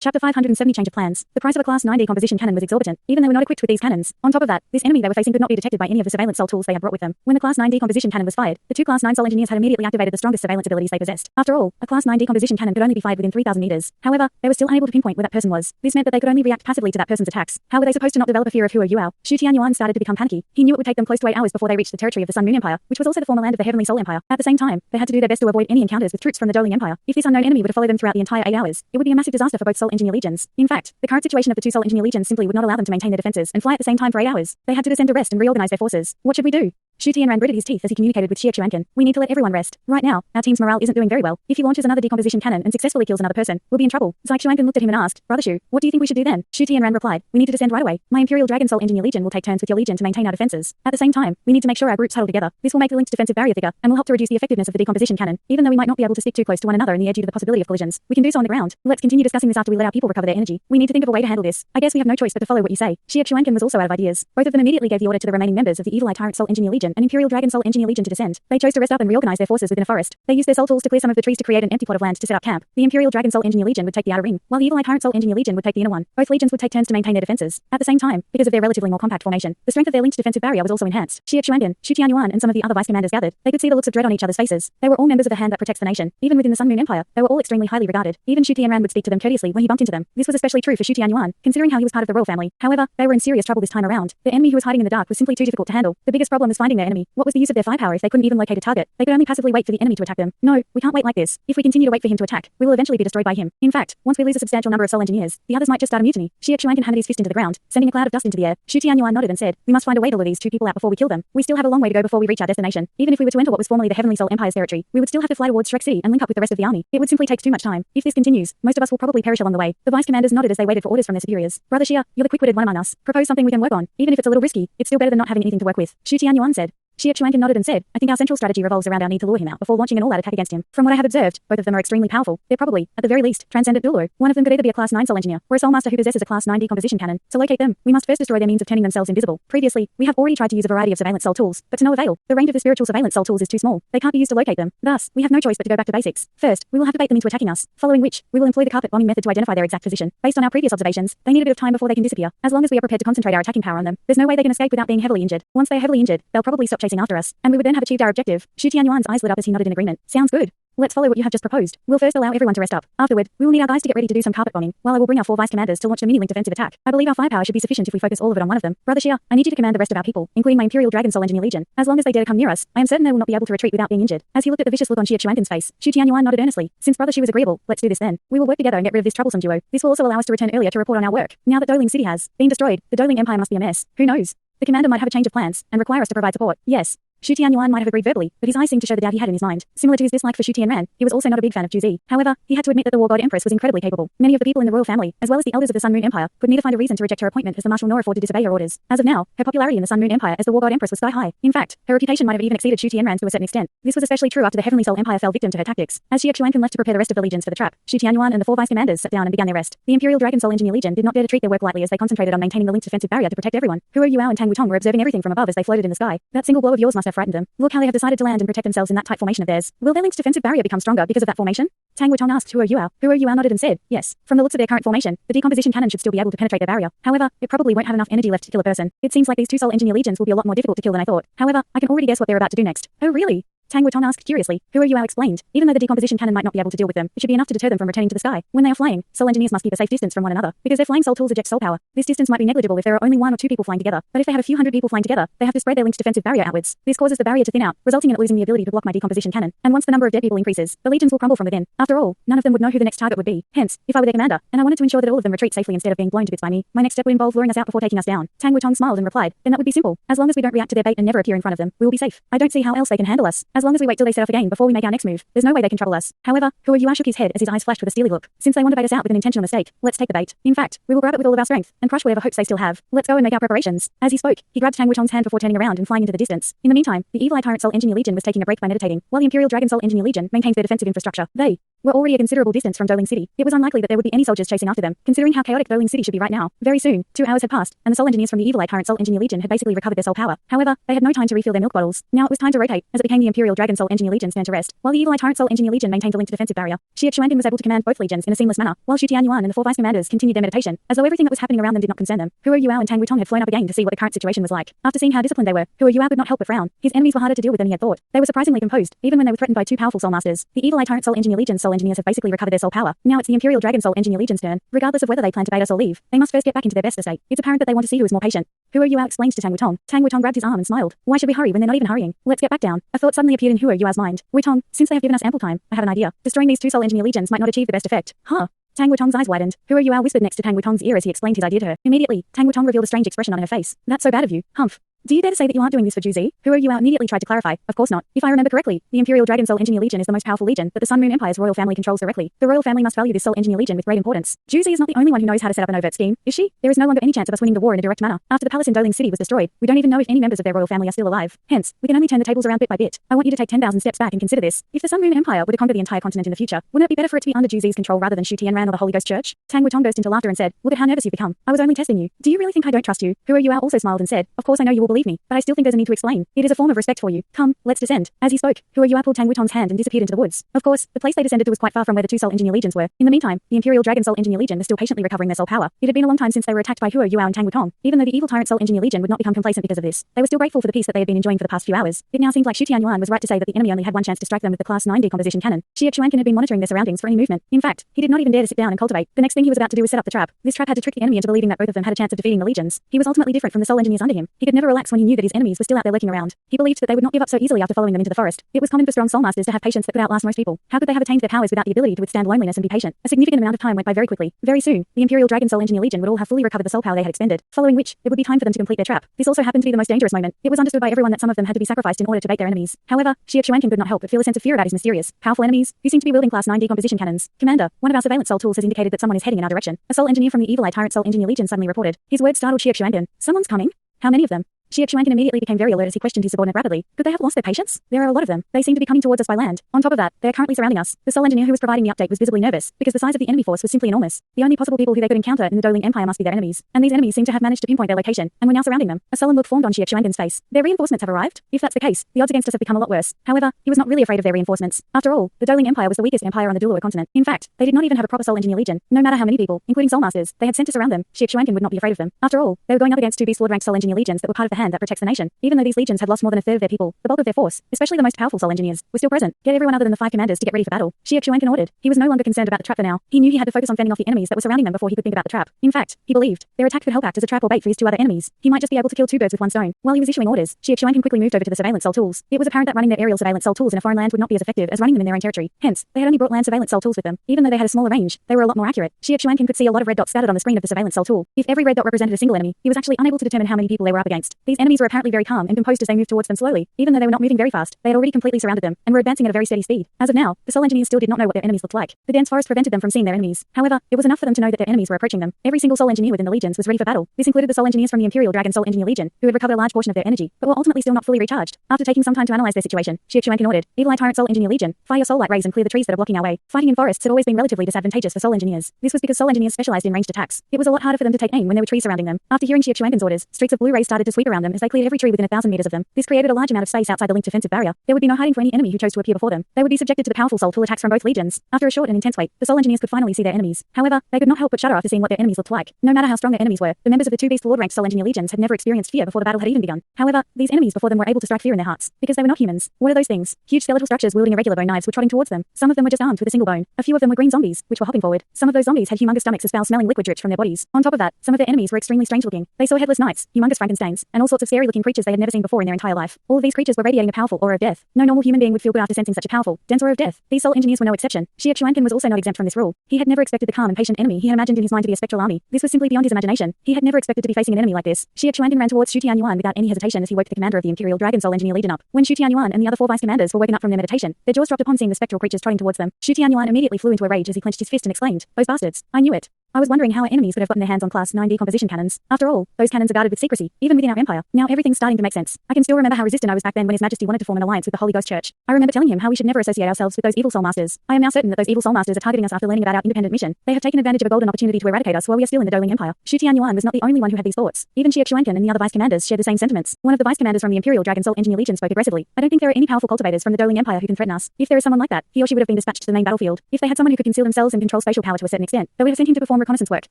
Chapter 570 Change of Plans. The price of a Class 9 decomposition cannon was exorbitant, even though we were not equipped with these cannons. On top of that, this enemy they were facing could not be detected by any of the surveillance soul tools they had brought with them. When the Class 9 decomposition cannon was fired, the two Class 9 soul engineers had immediately activated the strongest surveillance abilities they possessed. After all, a Class 9 decomposition cannon could only be fired within 3,000 meters. However, they were still unable to pinpoint where that person was. This meant that they could only react passively to that person's attacks. How were they supposed to not develop a fear of Huo Yuao? Shu Tianyuan started to become panicky. He knew it would take them close to 8 hours before they reached the territory of the Sun Moon Empire, which was also the former land of the Heavenly Soul Empire. At the same time, they had to do their best to avoid any encounters with troops from the Douluo Empire. If this unknown enemy were to follow them throughout the entire 8 hours, it would be a massive disaster for both Soul Engineer legions. In fact, the current situation of the two Soul Engineer legions simply would not allow them to maintain their defenses and fly at the same time for 8 hours. They had to descend to rest and reorganize their forces. What should we do? Shu Tianran gritted his teeth as he communicated with Xie Xuanqin. We need to let everyone rest. Right now, our team's morale isn't doing very well. If he launches another decomposition cannon and successfully kills another person, we'll be in trouble. Xie Xuanqin looked at him and asked, Brother Shu, what do you think we should do then? Shu Tianran replied, we need to descend right away. My Imperial Dragon Soul Engineer Legion will take turns with your Legion to maintain our defenses. At the same time, we need to make sure our groups huddle together. This will make the linked defensive barrier thicker and will help to reduce the effectiveness of the decomposition cannon. Even though we might not be able to stick too close to one another in the air due to the possibility of collisions, we can do so on the ground. Let's continue discussing this after we let our people recover their energy. We need to think of a way to handle this. I guess we have no choice but to follow what you say. Xie Xuanqin was also out of ideas. Both of them immediately gave the order to the remaining members of the Evil Eye Tyrant Soul Engineer Legion and Imperial Dragon Soul Engineer Legion to descend. They chose to rest up and reorganize their forces within a forest. They used their soul tools to clear some of the trees to create an empty plot of land to set up camp. The Imperial Dragon Soul Engineer Legion would take the outer ring, while the Evil Eye Tyrant Soul Engineer Legion would take the inner one. Both legions would take turns to maintain their defenses. At the same time, because of their relatively more compact formation, the strength of their linked defensive barrier was also enhanced. Xie Xuanqin, Shu Tianyuan, and some of the other vice commanders gathered. They could see the looks of dread on each other's faces. They were all members of the hand that protects the nation. Even within the Sun Moon Empire, they were all extremely highly regarded. Even Shu Tianran would speak to them courteously when he bumped into them. This was especially true for Shu Tianyuan, considering how he was part of the royal family. However, they were in serious trouble this time around. The enemy who was hiding in the dark was simply too difficult to handle. The biggest problem was finding their enemy. What was the use of their firepower if they couldn't even locate a target? They could only passively wait for the enemy to attack them. No, we can't wait like this. If we continue to wait for him to attack, we will eventually be destroyed by him. In fact, once we lose a substantial number of soul engineers, the others might just start a mutiny. Xie Xuanqin hammered his fist into the ground, sending a cloud of dust into the air. Shu Tianyuan nodded and said, we must find a way to lure these two people out before we kill them. We still have a long way to go before we reach our destination. Even if we were to enter what was formerly the Heavenly Soul Empire's territory, we would still have to fly towards Shrek City and link up with the rest of the army. It would simply take too much time. If this continues, most of us will probably perish along the way. The vice commanders nodded as they waited for orders from their superiors. Brother Xie, you're the quick-witted one among us. Propose something we can work on. Even if it's a little risky, it's still better than not having anything to work with. Shu Tianyuan said. Xie Xuanqin nodded and said, I think our central strategy revolves around our need to lure him out before launching an all-out attack against him. From what I have observed, both of them are extremely powerful. They're probably, at the very least, transcendent Douluo. One of them could either be a Class 9 soul engineer, or a soul master who possesses a Class 9 decomposition cannon. To locate them, we must first destroy their means of turning themselves invisible. Previously, we have already tried to use a variety of surveillance soul tools, but to no avail. The range of the spiritual surveillance soul tools is too small. They can't be used to locate them. Thus, we have no choice but to go back to basics. First, we will have to bait them into attacking us, following which, we will employ the carpet bombing method to identify their exact position. Based on our previous observations, they need a bit of time before they can disappear. As long as we are prepared to concentrate our attacking power on them, there's no way they can escape without being heavily injured. Once they are heavily injured, they'll probably stop chasing after us, and we would then have achieved our objective. Shu Tianyuan's eyes lit up as he nodded in agreement. Sounds good. Let's follow what you have just proposed. We'll first allow everyone to rest up. Afterward, we will need our guys to get ready to do some carpet bombing, while I will bring our 4 vice commanders to launch the mini-link defensive attack. I believe our firepower should be sufficient if we focus all of it on one of them. Brother Xie, I need you to command the rest of our people, including my Imperial Dragon Soul Engineer Legion. As long as they dare to come near us, I am certain they will not be able to retreat without being injured. As he looked at the vicious look on Xie Xuanqin's face, Shu Tianyuan nodded earnestly. Since Brother Xie was agreeable, let's do this then. We will work together and get rid of this troublesome duo. This will also allow us to return earlier to report on our work. Now that Douling City has been destroyed, the Douling Empire must be a mess. Who knows? The commander might have a change of plans and require us to provide support. Yes. Shu Tianyuan might have agreed verbally, but his eyes seemed to show the doubt he had in his mind. Similar to his dislike for Shu Tianran, he was also not a big fan of Juzi. However, he had to admit that the War God Empress was incredibly capable. Many of the people in the royal family, as well as the elders of the Sun Moon Empire, could neither find a reason to reject her appointment as the marshal nor afford to disobey her orders. As of now, her popularity in the Sun Moon Empire as the War God Empress was sky high. In fact, her reputation might have even exceeded Shu Tianran's to a certain extent. This was especially true after the Heavenly Soul Empire fell victim to her tactics. As Xie Xuanqin left to prepare the rest of the legions for the trap, Shu Tianyuan and the 4 vice commanders sat down and began their rest. The Imperial Dragon Soul Engineer Legion did not dare to treat their work lightly as they concentrated on maintaining the linked defensive barrier to protect everyone. Huo Yuao and Tang Wutong were observing everything from above as they floated in the sky. That single blow of yours must have frightened them. Look how they have decided to land and protect themselves in that tight formation of theirs. Will their linked defensive barrier become stronger because of that formation? Tang Wutong asked Huo Yuao. Huo Yuao nodded and said, yes. From the looks of their current formation, the decomposition cannon should still be able to penetrate their barrier. However, it probably won't have enough energy left to kill a person. It seems like these 2 soul engineer legions will be a lot more difficult to kill than I thought. However, I can already guess what they're about to do next. Oh really? Tang Wutong asked curiously. Huo Yuao explained. Even though the decomposition cannon might not be able to deal with them, it should be enough to deter them from returning to the sky. When they are flying, soul engineers must keep a safe distance from one another, because their flying soul tools eject soul power. This distance might be negligible if there are only 1 or 2 people flying together, but if they have a few hundred people flying together, they have to spread their linked defensive barrier outwards. This causes the barrier to thin out, resulting in it losing the ability to block my decomposition cannon. And once the number of dead people increases, the legions will crumble from within. After all, none of them would know who the next target would be. Hence, if I were their commander, and I wanted to ensure that all of them retreat safely instead of being blown to bits by me, my next step would involve luring us out before taking us down. Tang Wutong smiled and replied, then that would be simple. As long as we don't react to their bait and never appear in front of them, we will be safe. I don't see how else they can handle us. As long as we wait till they set off again before we make our next move, there's no way they can trouble us. However, Huo Yuao shook his head as his eyes flashed with a steely look. Since they want to bait us out with an intentional mistake, let's take the bait. In fact, we will grab it with all of our strength and crush whatever hopes they still have. Let's go and make our preparations. As he spoke, he grabbed Tang Wutong's hand before turning around and flying into the distance. In the meantime, the Evil Eye Tyrant Soul Engineer Legion was taking a break by meditating, while the Imperial Dragon Soul Engineer Legion maintained their defensive infrastructure. They were already a considerable distance from Douling City. It was unlikely that there would be any soldiers chasing after them, considering how chaotic Douling City should be right now. Very soon, 2 hours had passed, and the soul engineers from the Evil Eye Tyrant Soul Engineer Legion had basically recovered their soul power. However, they had no time to refill their milk bottles. Now it was time to rotate, as it became the Imperial Imperial Dragon Soul Engineer Legion stand to rest, while the Evil Eye Turret Soul Engineer Legion maintained a linked defensive barrier. Xie Xuanqin was able to command both legions in a seamless manner, while Xu Tianyuan and the 4 vice commanders continued their meditation, as though everything that was happening around them did not concern them. Huo Yuao and Tang Wutong had flown up again to see what the current situation was like. After seeing how disciplined they were, Huo Yuao could not help but frown. His enemies were harder to deal with than he had thought. They were surprisingly composed, even when they were threatened by 2 powerful soul masters. The Evil Eye Turret Soul Engineer Legion's soul engineers have basically recovered their soul power. Now it's the Imperial Dragon Soul Engineer Legion's turn. Regardless of whether they plan to bait us or leave, they must first get back into their best state. It's apparent that they want to see who is more patient. Huo Yuao explained to Tang Wutong. Tang Wutong grabbed his arm and smiled. Why should we hurry when they're not even hurrying? Let's get back down. A thought suddenly appeared in Huo Yuao's mind. Wutong, since they have given us ample time, I have an idea. Destroying these 2 soul engineer legions might not achieve the best effect. Huh? Tang Wutong's eyes widened. Huo Yuao whispered next to Tang Wutong's ear as he explained his idea to her. Immediately, Tang Wutong revealed a strange expression on her face. That's so bad of you. Humph. Do you dare to say that you aren't doing this for Juzi? Huo Yuao immediately tried to clarify. Of course not. If I remember correctly, the Imperial Dragon Soul Engineer Legion is the most powerful legion that the Sun Moon Empire's royal family controls directly. The royal family must value this Soul Engineer Legion with great importance. Juzi is not the only one who knows how to set up an overt scheme, is she? There is no longer any chance of us winning the war in a direct manner. After the palace in Doling City was destroyed, we don't even know if any members of their royal family are still alive. Hence, we can only turn the tables around bit by bit. I want you to take 10,000 steps back and consider this. If the Sun Moon Empire were to conquer the entire continent in the future, wouldn't it be better for it to be under Juzi's control rather than Shu Tianran or the Holy Ghost Church? Tang Wutong burst into laughter and said, look at how nervous you've become. I was only testing you. Do you really think I don't trust you? Huo Yuao also smiled and said, of course I know you will believe me, but I still think there's a need to explain. It is a form of respect for you. Come, let's descend. As he spoke, Huo Yuao pulled Tang Wutong's hand and disappeared into the woods. Of course, the place they descended to was quite far from where the 2 Soul Engineer Legions were. In the meantime, the Imperial Dragon Soul Engineer Legion was still patiently recovering their soul power. It had been a long time since they were attacked by Huo Yuao and Tang Wutong. Even though the Evil Tyrant Soul Engineer Legion would not become complacent because of this, they were still grateful for the peace that they had been enjoying for the past few hours. It now seemed like Shu Tianyuan was right to say that the enemy only had one chance to strike them with the Class 9 decomposition cannon. Xie Xuanqin had been monitoring their surroundings for any movement. In fact, he did not even dare to sit down and cultivate. The next thing he was about to do was set up the trap. This trap had to trick the enemy into believing that both of them had a chance of defeating the legions. He was ultimately different from the soul engineers under him. He could never relax when he knew that his enemies were still out there lurking around. He believed that they would not give up so easily after following them into the forest. It was common for strong soul masters to have patience that could outlast most people. How could they have attained their powers without the ability to withstand loneliness and be patient? A significant amount of time went by very quickly. Very soon, the Imperial Dragon Soul Engineer Legion would all have fully recovered the soul power they had expended, following which, it would be time for them to complete their trap. This also happened to be the most dangerous moment. It was understood by everyone that some of them had to be sacrificed in order to bait their enemies. However, Xie Xuanqin could not help but feel a sense of fear about his mysterious, powerful enemies, who seemed to be wielding Class 9 decomposition cannons. Commander, one of our surveillance soul tools has indicated that someone is heading in our direction. A soul engineer from the Evil Eye Tyrant Soul Engineer Legion suddenly reported. His words startled Xie Xuanqin. Someone's coming? How many of them? Xie Xuanqin immediately became very alert as he questioned his subordinate rapidly. Could they have lost their patience? There are a lot of them. They seem to be coming towards us by land. On top of that, they are currently surrounding us. The soul engineer who was providing the update was visibly nervous, because the size of the enemy force was simply enormous. The only possible people who they could encounter in the Doling Empire must be their enemies. And these enemies seem to have managed to pinpoint their location, and were now surrounding them. A sullen look formed on Xie Xuanqin's face. Their reinforcements have arrived? If that's the case, the odds against us have become a lot worse. However, he was not really afraid of their reinforcements. After all, the Doling Empire was the weakest empire on the Douluo continent. In fact, they did not even have a proper soul engineer legion. No matter how many people, including soul masters, they had sent to surround them, Xie Xuanqin would not be afraid of them. After all, they were going up against 2 beast lord ranked soul engineer legions that were part of the hand that protects the nation. Even though these legions had lost more than a third of their people, the bulk of their force, especially the most powerful soul engineers, were still present. Get everyone other than the 5 commanders to get ready for battle. Xie Xuanqin ordered. He was no longer concerned about the trap for now. He knew he had to focus on fending off the enemies that were surrounding them before he could think about the trap. In fact, he believed their attack could help act as a trap or bait for his 2 other enemies. He might just be able to kill 2 birds with one stone. While he was issuing orders, Xie Xuanqin quickly moved over to the surveillance soul tools. It was apparent that running their aerial surveillance soul tools in a foreign land would not be as effective as running them in their own territory. Hence, they had only brought land surveillance soul tools with them. Even though they had a smaller range, they were a lot more accurate. Xie Xuanqin could see a lot of red dots scattered on the screen of the surveillance soul tool. If every red dot represented a single enemy, he was actually unable to determine how many people they were up against. These enemies were apparently very calm and composed as they moved towards them slowly. Even though they were not moving very fast, they had already completely surrounded them, and were advancing at a very steady speed. As of now, the soul engineers still did not know what their enemies looked like. The dense forest prevented them from seeing their enemies. However, it was enough for them to know that their enemies were approaching them. Every single soul engineer within the legions was ready for battle. This included the soul engineers from the Imperial Dragon Soul Engineer Legion, who had recovered a large portion of their energy, but were ultimately still not fully recharged. After taking some time to analyze their situation, Xie Xuanqin ordered, Evil Eye Tyrant Soul Engineer Legion, fire your soul light rays and clear the trees that are blocking our way. Fighting in forests had always been relatively disadvantageous for soul engineers. This was because soul engineers specialized in ranged attacks. It was a lot harder for them to take aim when there were trees surrounding them. After hearing Xie Xuanqin's orders, streaks of blue rays started to sweep around them as they cleared every tree within 1,000 meters of them. This created a large amount of space outside the linked defensive barrier. There would be no hiding for any enemy who chose to appear before them. They would be subjected to the powerful soul tool attacks from both legions. After a short and intense wait, the soul engineers could finally see their enemies. However, they could not help but shudder after seeing what their enemies looked like. No matter how strong their enemies were, the members of the 2 beast lord ranked soul engineer legions had never experienced fear before the battle had even begun. However, these enemies before them were able to strike fear in their hearts, because they were not humans. What are those things? Huge skeletal structures wielding irregular bone knives were trotting towards them. Some of them were just armed with a single bone. A few of them were green zombies, which were hopping forward. Some of those zombies had humongous stomachs as foul-smelling liquid dripped from their bodies. On top of that, some of their enemies were extremely strange-looking. They saw headless knights, humongous Frankensteins, and all sorts of scary-looking creatures they had never seen before in their entire life. All of these creatures were radiating a powerful aura of death. No normal human being would feel good after sensing such a powerful, dense aura of death. These soul engineers were no exception. Xie Xuanqin was also not exempt from this rule. He had never expected the calm and patient enemy he had imagined in his mind to be a spectral army. This was simply beyond his imagination. He had never expected to be facing an enemy like this. Xie Xuanqin ran towards Shu Tianyuan without any hesitation as he woke the commander of the Imperial Dragon Soul Engineer Legion up. When Shu Tianyuan and the other 4 vice commanders were woken up from their meditation, their jaws dropped upon seeing the spectral creatures trotting towards them. Shu Tianyuan immediately flew into a rage as he clenched his fist and exclaimed, "Those bastards! I knew it! I was wondering how our enemies could have gotten their hands on Class 9D composition cannons. After all, those cannons are guarded with secrecy, even within our empire. Now everything's starting to make sense. I can still remember how resistant I was back then when His Majesty wanted to form an alliance with the Holy Ghost Church. I remember telling him how we should never associate ourselves with those evil soul masters. I am now certain that those evil soul masters are targeting us after learning about our independent mission. They have taken advantage of a golden opportunity to eradicate us while we are still in the Douluo Empire. Shu Tianyuan was not the only one who had these thoughts. Even Xie Xuanqin and the other vice commanders shared the same sentiments. One of the vice commanders from the Imperial Dragon Soul Engineer Legion spoke aggressively. I don't think there are any powerful cultivators from the Douluo Empire who can threaten us. If there is someone like that, he or she would have been dispatched to the main battlefield. If they had someone who could conceal themselves and control spatial power to a certain extent, they would have sent him to perform reconnaissance work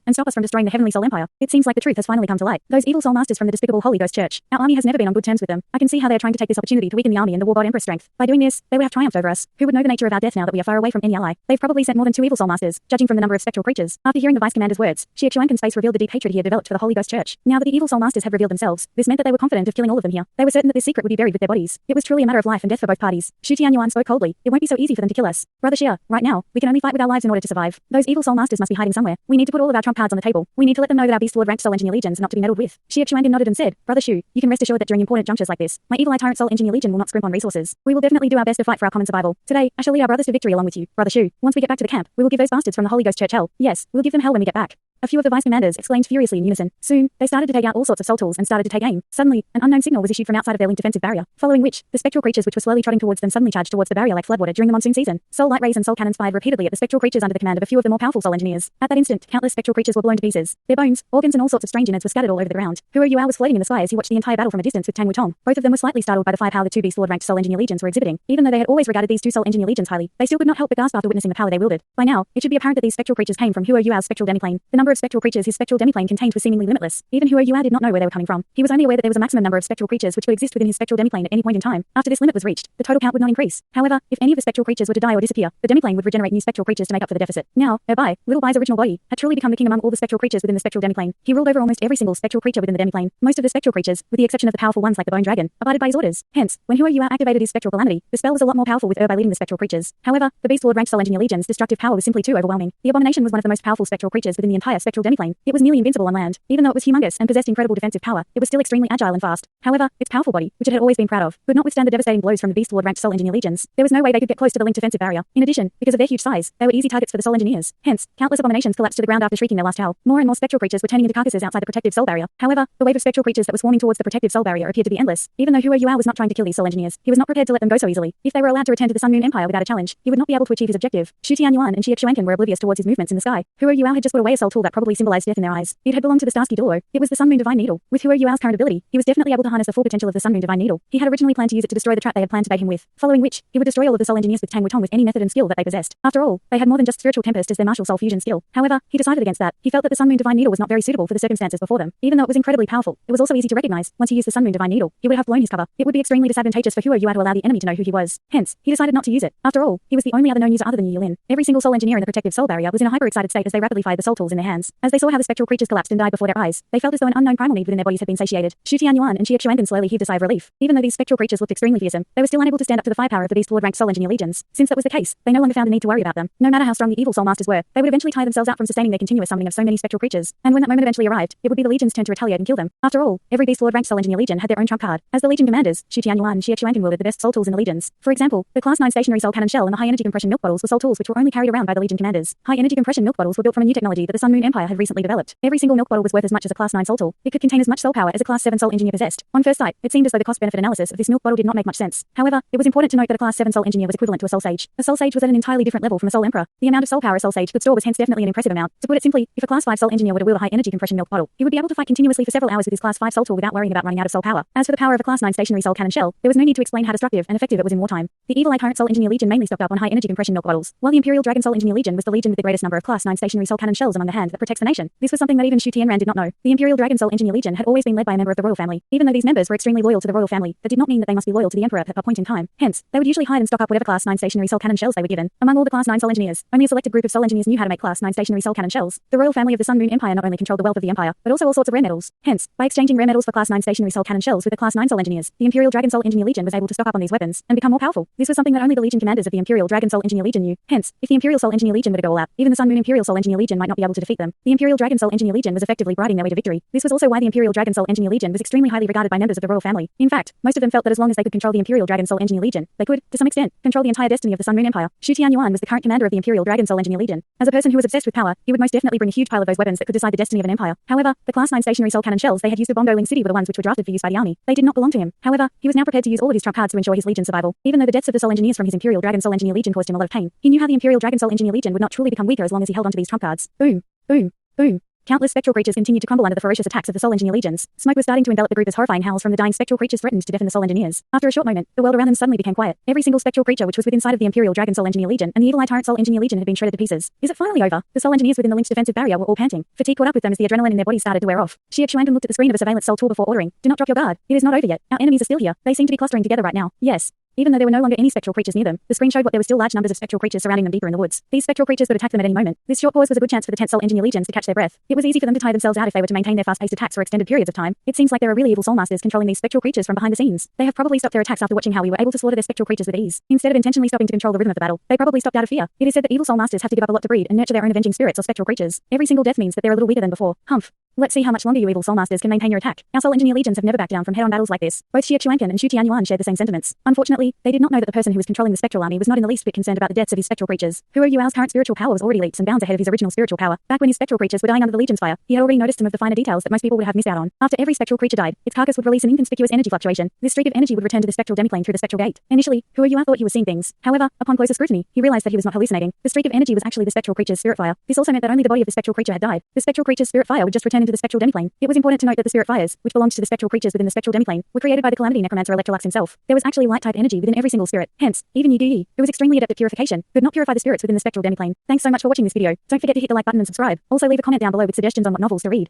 and stop us from destroying the Heavenly Soul Empire. It seems like the truth has finally come to light. Those evil soul masters from the despicable Holy Ghost Church. Our army has never been on good terms with them. I can see how they are trying to take this opportunity to weaken the army and the Warbot Emperor's strength. By doing this, they would have triumphed over us. Who would know the nature of our death now that we are far away from any ally? They've probably sent more than 2 evil soul masters, judging from the number of spectral creatures. After hearing the vice commander's words, Xie Xuanqin's face revealed the deep hatred he had developed for the Holy Ghost Church. Now that the evil soul masters had revealed themselves, this meant that they were confident of killing all of them here. They were certain that this secret would be buried with their bodies. It was truly a matter of life and death for both parties. Shu Tianyuan spoke coldly. It won't be so easy for them to kill us. Brother Xie, right now, we can only fight with our lives in order to survive. Those evil soul masters must be hiding somewhere. We need to put all of our trump cards on the table. We need to let them know that our Beast Lord ranked Soul Engineer Legions are not to be meddled with. Xie Xuanqin nodded and said, Brother Shu, you can rest assured that during important junctures like this, my evil eye tyrant Soul Engineer Legion will not scrimp on resources. We will definitely do our best to fight for our common survival. Today, I shall lead our brothers to victory along with you, Brother Shu. Once we get back to the camp, we will give those bastards from the Holy Ghost Church hell. Yes, we'll give them hell when we get back. A few of the vice commanders exclaimed furiously in unison. Soon, they started to take out all sorts of soul tools and started to take aim. Suddenly, an unknown signal was issued from outside of their linked defensive barrier, following which, the spectral creatures which were slowly trotting towards them suddenly charged towards the barrier like floodwater during the monsoon season. Soul light rays and soul cannons fired repeatedly at the spectral creatures under the command of a few of the more powerful soul engineers. At that instant, countless spectral creatures were blown to pieces. Their bones, organs and all sorts of strange innards were scattered all over the ground. Huo Yuao was floating in the sky as he watched the entire battle from a distance with Tang Wutong. Both of them were slightly startled by the firepower the 2 Beast Lord ranked Soul Engineer Legions were exhibiting. Even though they had always regarded these 2 Soul Engineer Legions highly, they still could not help but gasp after witnessing the power they wielded. By now, it should be apparent that these spectral creatures came from Huo Yuao's spectral demiplane. The number of spectral creatures his spectral demiplane contained was seemingly limitless. Even Huo Yuao did not know where they were coming from. He was only aware that there was a maximum number of spectral creatures which could exist within his spectral demiplane at any point in time. After this limit was reached, the total count would not increase. However, if any of the spectral creatures were to die or disappear, the demiplane would regenerate new spectral creatures to make up for the deficit. Now, Bai, Little Bai's original body, had truly become the king among all the spectral creatures within the spectral demiplane. He ruled over almost every single spectral creature within the demiplane. Most of the spectral creatures, with the exception of the powerful ones like the Bone Dragon, abided by his orders. Hence, when Huo Yuao activated his spectral calamity, the spell was a lot more powerful with Bai leading the spectral creatures. However, the Beast Lord ranked Soul Engineer Legion's destructive power was simply too overwhelming. The abomination was one of the most powerful spectral creatures within the entire spectral demiplane. It was nearly invincible on land. Even though it was humongous and possessed incredible defensive power, it was still extremely agile and fast. However, its powerful body, which it had always been proud of, could not withstand the devastating blows from the Beast Lord ranked Soul Engineer Legions. There was no way they could get close to the linked defensive barrier. In addition, because of their huge size, they were easy targets for the Soul Engineers. Hence, countless abominations collapsed to the ground after shrieking their last howl. More and more spectral creatures were turning into carcasses outside the protective soul barrier. However, the wave of spectral creatures that was swarming towards the protective soul barrier appeared to be endless. Even though Huo Yuao was not trying to kill these Soul Engineers, he was not prepared to let them go so easily. If they were allowed to return to the Sun Moon Empire without a challenge, he would not be able to achieve his objective. Shu Tianyuan and Xie Xuanqin were oblivious towards his movements in the sky. Huo Yuao had just put away a soul tool that probably symbolized death in their eyes. It had belonged to the Starsky Douluo. It was the Sun Moon Divine Needle. With Huo Yuao's current ability, he was definitely able to harness the full potential of the Sun Moon Divine Needle. He had originally planned to use it to destroy the trap they had planned to bait him with, following which, he would destroy all of the Soul Engineers with Tang Wutong with any method and skill that they possessed. After all, they had more than just spiritual tempest as their martial soul fusion skill. However, he decided against that. He felt that the Sun Moon Divine Needle was not very suitable for the circumstances before them. Even though it was incredibly powerful, it was also easy to recognize. Once he used the Sun Moon Divine Needle, he would have blown his cover. It would be extremely disadvantageous for Huo Yuao to allow the enemy to know who he was. Hence, he decided not to use it. After all, he was the only other known user other than Yi Lin. Every single Soul Engineer in the protective soul barrier was in a hyper-excited state as they rapidly fired the soul tools in their hands. As they saw how the spectral creatures collapsed and died before their eyes, they felt as though an unknown primal need within their bodies had been satiated. Shu Tianyuan and Xie Xuanqin slowly heaved a sigh of relief. Even though these spectral creatures looked extremely fearsome, they were still unable to stand up to the firepower of the Beast Lord ranked Soul Engineer Legions. Since that was the case, they no longer found a need to worry about them. No matter how strong the evil soul masters were, they would eventually tire themselves out from sustaining their continuous summoning of so many spectral creatures. And when that moment eventually arrived, it would be the Legion's turn to retaliate and kill them. After all, every Beast Lord ranked Soul Engineer Legion had their own trump card. As the Legion commanders, Shu Tianyuan and Xie Xuanqin wielded the best soul tools in the Legions. For example, the Class 9 stationary soul cannon shell and the high energy compression milk bottles were soul tools which were only carried around by the Legion commanders. High energy compression milk bottles were built from a new technology that the Sun Moon Empire had recently developed. Every single milk bottle was worth as much as a Class 9 soul tool. It could contain as much soul power as a Class 7 soul engineer possessed. On first sight, it seemed as though the cost-benefit analysis of this milk bottle did not make much sense. However, it was important to note that a Class 7 soul engineer was equivalent to a soul sage. A soul sage was at an entirely different level from a soul emperor. The amount of soul power a soul sage could store was hence definitely an impressive amount. To put it simply, if a Class 5 soul engineer were to wield a high energy compression milk bottle, he would be able to fight continuously for several hours with his Class 5 soul tool without worrying about running out of soul power. As for the power of a Class 9 stationary soul cannon shell, there was no need to explain how destructive and effective it was in wartime. The evil eye tyrant Soul Engineer Legion mainly stocked up on high energy compression milk bottles, while the Imperial Dragon Soul Engineer Legion was the legion with the greatest number of Class 9 stationary soul cannon shells among the hand that protects the nation. This was something that even Shu Tianran did not know. The Imperial Dragon Soul Engineer Legion had always been led by a member of the royal family. Even though these members were extremely loyal to the royal family, that did not mean that they must be loyal to the emperor at a point in time. Hence, they would usually hide and stock up whatever Class 9 stationary soul cannon shells they were given. Among all the Class 9 soul engineers, only a selected group of soul engineers knew how to make Class 9 stationary soul cannon shells. The royal family of the Sun Moon Empire not only controlled the wealth of the empire, but also all sorts of rare metals. Hence, by exchanging rare metals for Class 9 stationary soul cannon shells with the Class 9 soul engineers, the Imperial Dragon Soul Engineer Legion was able to stock up on these weapons and become more powerful. This was something that only the Legion commanders of the Imperial Dragon Soul Engineer Legion knew. Hence, if the Imperial Soul Engineer Legion were to go all out, even the Sun Moon Imperial Soul Engineer Legion might not be able to defeat them. defeat them. The Imperial Dragon Soul Engineer Legion was effectively bribing their way to victory. This was also why the Imperial Dragon Soul Engineer Legion was extremely highly regarded by members of the royal family. In fact, most of them felt that as long as they could control the Imperial Dragon Soul Engineer Legion, they could, to some extent, control the entire destiny of the Sun Moon Empire. Shu Tianyuan was the current commander of the Imperial Dragon Soul Engineer Legion. As a person who was obsessed with power, he would most definitely bring a huge pile of those weapons that could decide the destiny of an empire. However, the Class 9 stationary soul cannon shells they had used at Bondo Ling City were the ones which were drafted for use by the army. They did not belong to him. However, he was now prepared to use all of his trump cards to ensure his legion's survival. Even though the deaths of the Soul Engineers from his Imperial Dragon Soul Engineer Legion caused him a lot of pain, he knew how the Imperial Dragon Soul Engineer Legion would not truly become weaker as long as he held onto these trump cards. Boom. Boom. Boom. Countless spectral creatures continued to crumble under the ferocious attacks of the Soul Engineer legions. Smoke was starting to envelop the group as horrifying howls from the dying spectral creatures threatened to deafen the Soul Engineers. After a short moment, the world around them suddenly became quiet. Every single spectral creature which was within sight of the Imperial Dragon Soul Engineer Legion and the Evil Eye Tyrant Soul Engineer Legion had been shredded to pieces. Is it finally over? The Soul Engineers within the Lynx defensive barrier were all panting. Fatigue caught up with them as the adrenaline in their bodies started to wear off. Xie Xuangan looked at the screen of a surveillance soul tool before ordering, "Do not drop your guard. It is not over yet. Our enemies are still here. They seem to be clustering together right now." Yes. Even though there were no longer any spectral creatures near them, the screen showed what there were still large numbers of spectral creatures surrounding them deeper in the woods. These spectral creatures would attack them at any moment. This short pause was a good chance for the 10th Soul Engineer legions to catch their breath. It was easy for them to tire themselves out if they were to maintain their fast-paced attacks for extended periods of time. It seems like there are really evil soul masters controlling these spectral creatures from behind the scenes. They have probably stopped their attacks after watching how we were able to slaughter their spectral creatures with ease. Instead of intentionally stopping to control the rhythm of the battle, they probably stopped out of fear. It is said that evil soul masters have to give up a lot to breed and nurture their own avenging spirits or spectral creatures. Every single death means that they're a little weaker than before. Humph. Let's see how much longer you evil soul masters can maintain your attack. Our Soul Engineer legions have never backed down from head-on battles like this. Both Xie Xuangan and Shu Tianyuan shared the same sentiments. Unfortunately, they did not know that the person who was controlling the spectral army was not in the least bit concerned about the deaths of his spectral creatures. Huo Yuao's current spiritual power was already leaps and bounds ahead of his original spiritual power. Back when his spectral creatures were dying under the legion's fire, he had already noticed some of the finer details that most people would have missed out on. After every spectral creature died, its carcass would release an inconspicuous energy fluctuation. This streak of energy would return to the spectral demiplane through the spectral gate. Initially, Huo Yua thought he was seeing things. However, upon closer scrutiny, he realized that he was not hallucinating. The streak of energy was actually the spectral creature's spirit fire. This also meant that only the body of the spectral creature had died. The spectral creature's spirit fire would just return into the spectral demiplane. It was important to note that the spirit fires, which belonged to the spectral creatures within the spectral demiplane, were created by the Calamity Necromancer Electrolux himself. There was actually light-type energy within every single spirit. Hence, even Yi, who was extremely adept at purification, could not purify the spirits within the spectral demiplane. Thanks so much for watching this video. Don't forget to hit the like button and subscribe. Also leave a comment down below with suggestions on what novels to read.